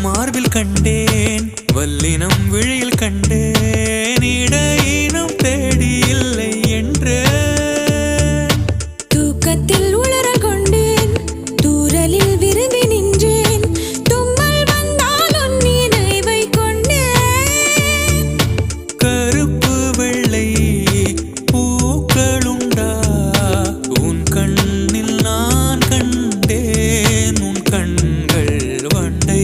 மார்பில் கண்டேன், வல்லினம் விழியில் கண்டேன், இடையினம் தேடி இல்லை என்று தூக்கத்தில் உளறல் கொண்டேன், தூரலில் விரும்பி நின்றேன், தும்மல் வந்தால் உன் நினைவை கொண்டேன். கருப்பு வெள்ளை பூக்களுண்டா உன் கண்ணில் நான் கண்டேன், உன் கண்கள் வண்டை